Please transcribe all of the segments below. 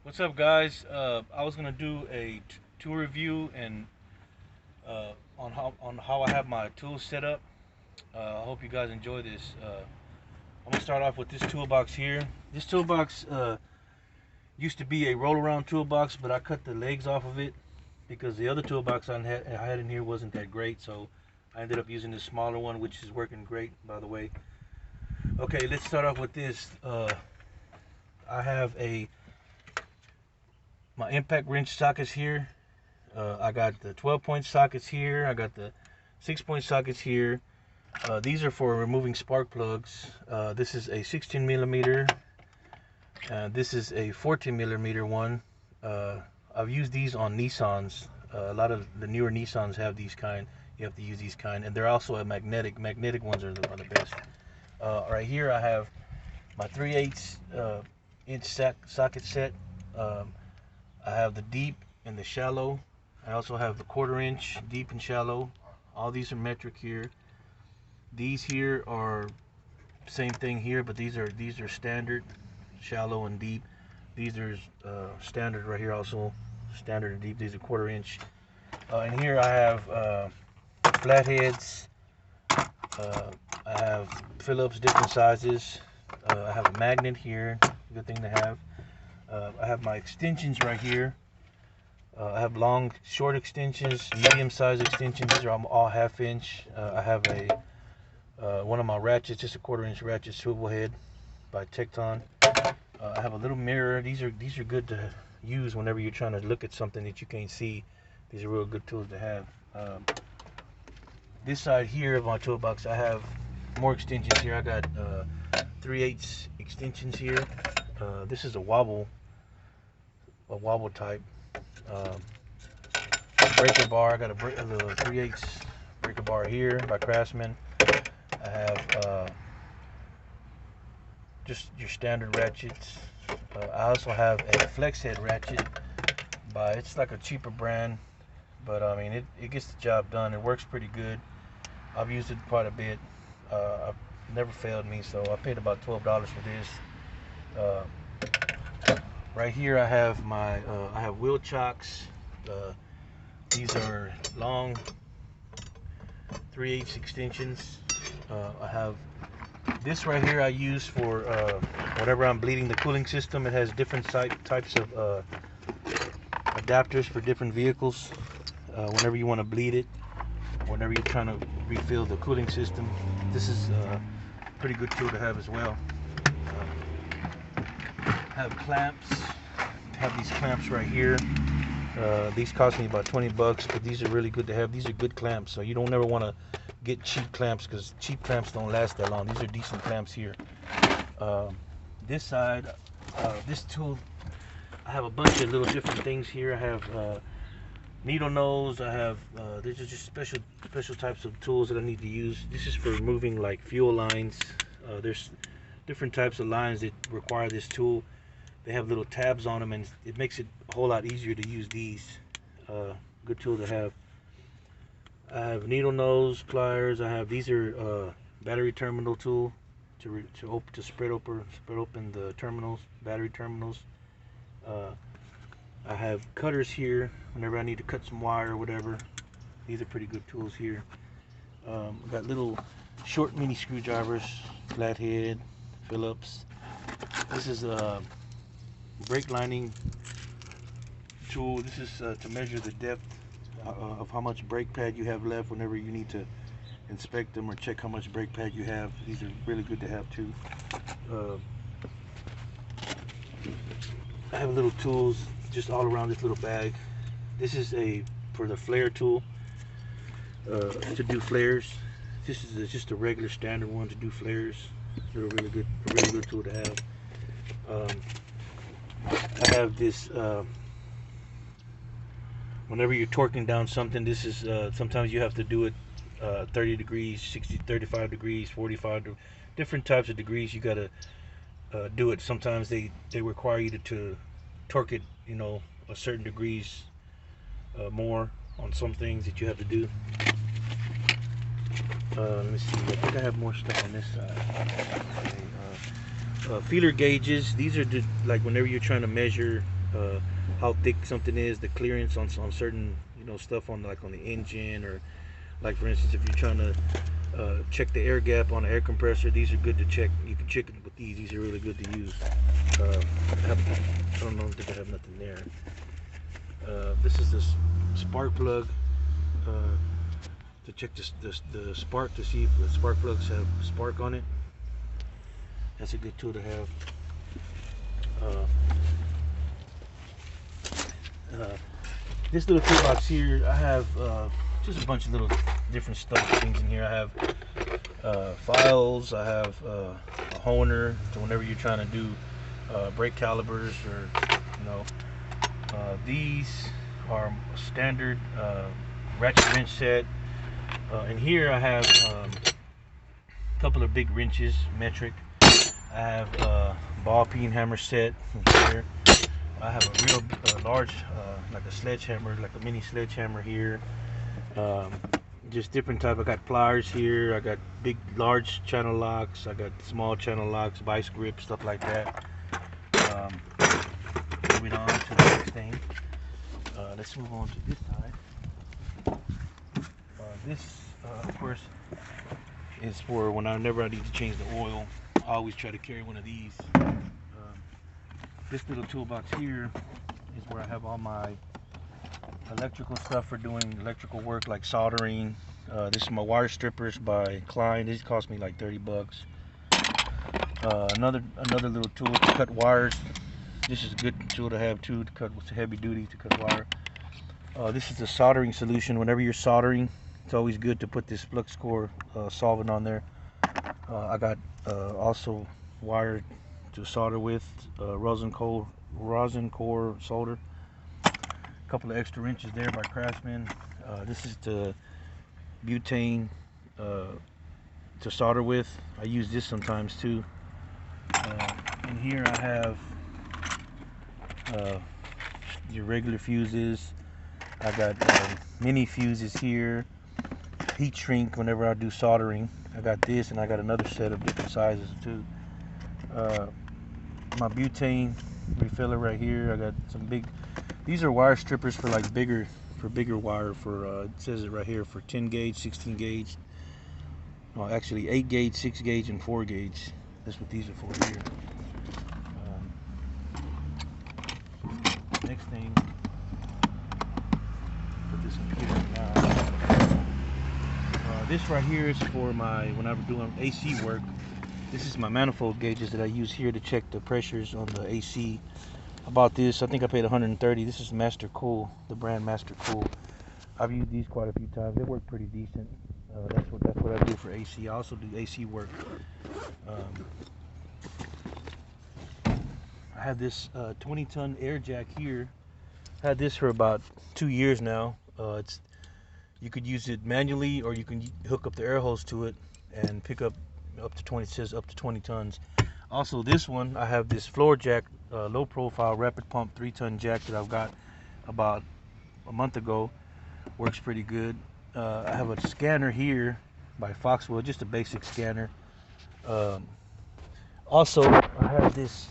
What's up, guys? I was gonna do a tool review and on how I have my tools set up. I hope you guys enjoy this. I'm gonna start off with this toolbox here. This toolbox used to be a roll-around toolbox, but I cut the legs off of it because the other toolbox I had in here wasn't that great. So I ended up using this smaller one, which is working great, by the way. Okay, let's start off with this. I have my impact wrench sockets here. I got the 12-point sockets here. I got the 6-point sockets here. These are for removing spark plugs. This is a 16 millimeter. This is a 14 millimeter one. I've used these on Nissans. A lot of the newer Nissans have these kind. You have to use these kind, and they're also a magnetic. Magnetic ones are the best. Right here I have my 3/8 inch socket set. Um, I have the deep and the shallow. I also have the 1/4 inch deep and shallow. All these are metric here. These here are same thing here, but these are standard, shallow and deep. These are standard right here also, standard and deep. These are 1/4 inch. And here I have flatheads. Uh, I have Phillips, different sizes. I have a magnet here, good thing to have. I have my extensions right here. I have long, short extensions, medium-sized extensions. These are all 1/2 inch. I have one of my ratchets, just a 1/4 inch ratchet swivel head by Tecton. I have a little mirror. These are good to use whenever you're trying to look at something that you can't see. These are real good tools to have. This side here of my toolbox, I have more extensions here. I got 3/8 extensions here. This is a wobble type. Um, breaker bar. I got a little 3/8 breaker bar here by Craftsman. I have just your standard ratchets. I also have a flex head ratchet it's like a cheaper brand, but I mean it gets the job done. It works pretty good. I've used it quite a bit. I've never failed me, so I paid about $12 for this. Uh, right here I have I have wheel chocks. These are long 3/8 extensions. I have this right here I use for whenever I'm bleeding the cooling system. It has different types of adapters for different vehicles. Whenever you want to bleed it, whenever you're trying to refill the cooling system, this is a pretty good tool to have as well. Have clamps. Have these clamps right here. These cost me about 20 bucks, but these are really good to have. These are good clamps, so you don't never want to get cheap clamps because cheap clamps don't last that long. These are decent clamps here. This side, this tool, I have a bunch of little different things here. I have needle nose. I have these are just special types of tools that I need to use. This is for removing like fuel lines. There's different types of lines that require this tool. They have little tabs on them, and it makes it a whole lot easier to use these. Good tool to have. I have needle nose pliers. These are battery terminal tool to spread open the terminals, battery terminals. I have cutters here whenever I need to cut some wire or whatever. These are pretty good tools here. I've got little short mini screwdrivers, flathead, Phillips. This is a brake lining tool. This is to measure the depth of how much brake pad you have left whenever you need to inspect them or check how much brake pad you have. These are really good to have too. I have little tools just all around this little bag. This is for the flare tool to do flares. This is just a regular standard one to do flares. They're a really good tool to have. I have this whenever you're torquing down something. This is sometimes you have to do it 30 degrees, 60, 35 degrees, 45 different types of degrees. You gotta do it. Sometimes they require you to torque it, a certain degrees more on some things that you have to do. Let me see. I think I have more stuff on this side. Okay, feeler gauges. These are like whenever you're trying to measure how thick something is, the clearance on certain stuff on like on the engine, or like for instance if you're trying to check the air gap on an air compressor. These are good to check. You can check it with these. These are really good to use. I don't know if I have nothing there. This is this spark plug to check the spark to see if the spark plugs have spark on it. That's a good tool to have. This little toolbox here, I have just a bunch of little different stuff, things in here. I have files, I have a honer to whenever you're trying to do brake calibers, or these are standard ratchet wrench set. And here I have a couple of big wrenches, metric. I have a ball peen hammer set here. I have a real large, like a sledgehammer, like a mini sledgehammer here. Just different type. I got pliers here. I got big, large channel locks. I got small channel locks, vice grip, stuff like that. Moving on to the next thing. Let's move on to this side. This, of course, is for whenever I need to change the oil. I always try to carry one of these. This little toolbox here is where I have all my electrical stuff for doing electrical work, like soldering. This is my wire strippers by Klein. These cost me like 30 bucks. Another little tool to cut wires. This is a good tool to have too, to cut heavy duty, to cut wire. This is the soldering solution. Whenever you're soldering, it's always good to put this flux core solvent on there. I got also wire to solder with, rosin core solder. A couple of extra wrenches there by Craftsman. This is the butane to solder with. I use this sometimes too. And here I have your regular fuses. I got mini fuses here. Heat shrink whenever I do soldering. I got this, and I got another set of different sizes too. My butane refiller right here. I got some big. These are wire strippers for like bigger wire. For it says it right here for 10 gauge, 16 gauge. No, actually 8 gauge, 6 gauge, and 4 gauge. That's what these are for here. Next thing, put this in here now. This right here is for when I'm doing AC work. This is my manifold gauges that I use here to check the pressures on the AC. I bought this, I think I paid 130. This is Master Cool, the brand Master Cool. I've used these quite a few times. They work pretty decent. That's what I do for AC. I also do AC work. I have this 20-ton air jack here. I had this for about 2 years now. You could use it manually, or you can hook up the air hose to it and pick up to 20. It says up to 20 tons. Also, this one, I have this floor jack, low profile rapid pump 3-ton jack that I've got about a month ago. Works pretty good. I have a scanner here by Foxwell, just a basic scanner. Also, I have this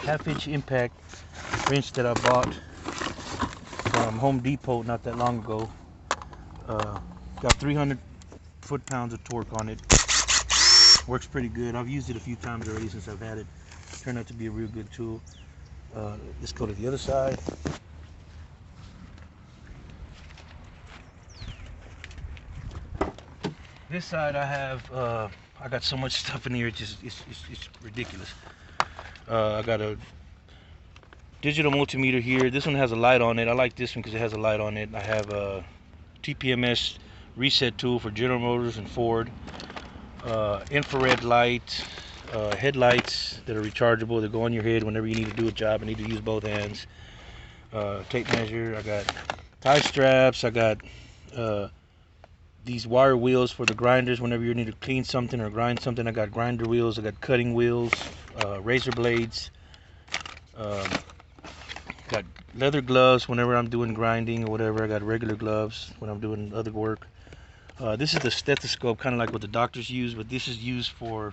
half-inch impact wrench that I bought from Home Depot not that long ago. Got 300 foot-pounds of torque on it. Works pretty good. I've used it a few times already since I've had it. Turned out to be a real good tool. Let's go to the other side. This side I have, I got so much stuff in here, it's ridiculous. I got a digital multimeter here. This one has a light on it. I like this one because it has a light on it. I have a TPMS reset tool for General Motors and Ford. Infrared light, headlights that are rechargeable, that go on your head whenever you need to do a job and need to use both hands. Tape measure. I got tie straps. I got these wire wheels for the grinders whenever you need to clean something or grind something. I got grinder wheels. I got cutting wheels, razor blades. Got leather gloves whenever I'm doing grinding or whatever. I got regular gloves when I'm doing other work. This is the stethoscope, kind of like what the doctors use, but this is used for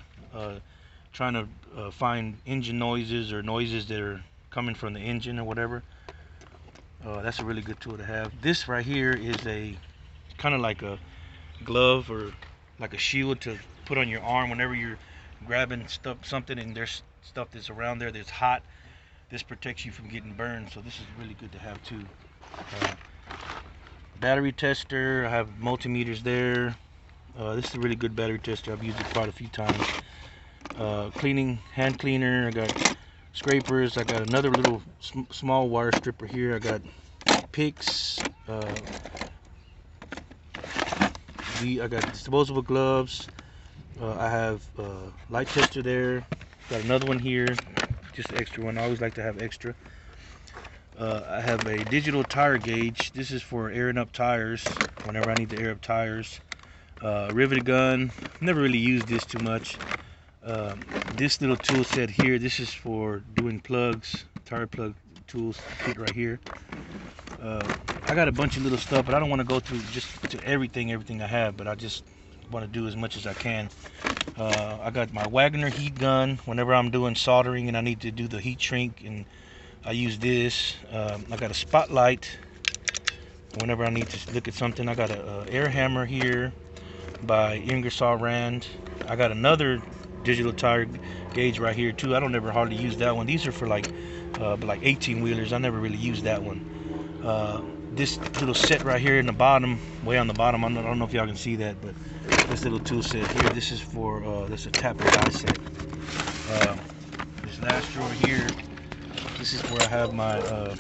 trying to find engine noises or noises that are coming from the engine or whatever. That's a really good tool to have. This right here is a kind of like a glove or like a shield to put on your arm whenever you're grabbing something and there's stuff that's around there that's hot. This protects you from getting burned, so this is really good to have too. Battery tester, I have multimeters there. This is a really good battery tester. I've used it quite a few times. Cleaning hand cleaner. I got scrapers. I got another little small wire stripper here. I got picks. I got disposable gloves. I have light tester there. Got another one here, just an extra one. I always like to have extra. I have a digital tire gauge. This is for airing up tires whenever I need to air up tires. Rivet gun. Never really used this too much. This little tool set here, this is for doing plugs, tire plug tools kit right here. I got a bunch of little stuff, but I don't want to go through just to everything I have, but I just want to do as much as I can. I got my Wagner heat gun whenever I'm doing soldering and I need to do the heat shrink, and I use this. I got a spotlight whenever I need to look at something. I got a air hammer here by Ingersoll Rand. I got another digital tire gauge right here too. I don't ever hardly use that one. These are for like 18 wheelers. I never really use that one. This little set right here in the bottom, way on the bottom, I don't know if y'all can see that, but this little tool set here, this is for this is a tap and die set. This last drawer here, this is where I have my I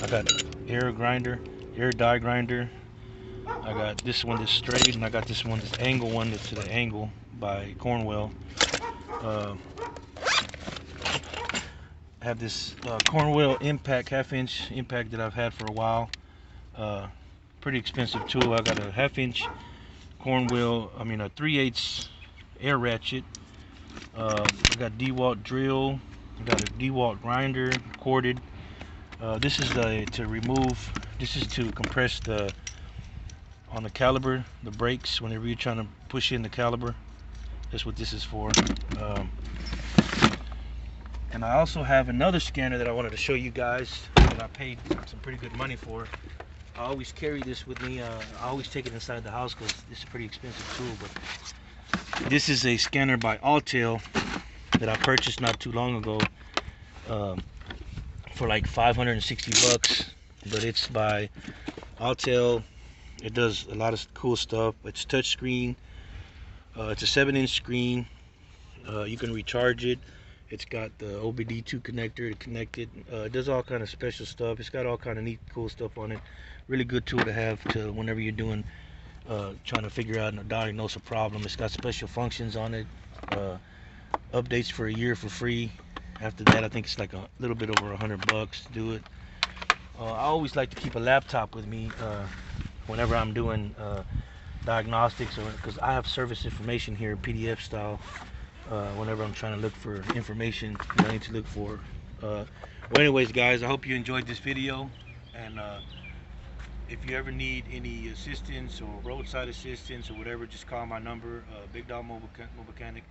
got air die grinder. I got this one that's straight, and I got this one that's angle one that's to the angle by Cornwell. I have this Cornwell impact, half-inch impact that I've had for a while. Pretty expensive tool. I got a half-inch Cornwell, a 3/8 air ratchet. I got DeWalt drill. I got a DeWalt grinder, corded. This is to remove. This is to compress on the caliper, the brakes. Whenever you're trying to push in the caliper, that's what this is for. And I also have another scanner that I wanted to show you guys that I paid some pretty good money for. I always carry this with me. I always take it inside the house because this is a pretty expensive tool. But this is a scanner by Automotive that I purchased not too long ago for like 560 bucks. But it's by Automotive. It does a lot of cool stuff. It's touch screen. It's a 7-inch screen. You can recharge it. It's got the OBD2 connector to connect it. It does all kind of special stuff. It's got all kind of neat, cool stuff on it. Really good tool to have to whenever you're doing, trying to figure out and diagnose a problem. It's got special functions on it. Updates for a year for free. After that, I think it's like a little bit over 100 bucks to do it. I always like to keep a laptop with me whenever I'm doing diagnostics, or because I have service information here, PDF style. Whenever I'm trying to look for information that I need to look for. Well, anyways, guys, I hope you enjoyed this video, and if you ever need any assistance or roadside assistance or whatever, just call my number, Big Dog Mobile Mechanic,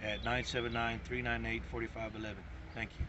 at 979-398-4511. Thank you.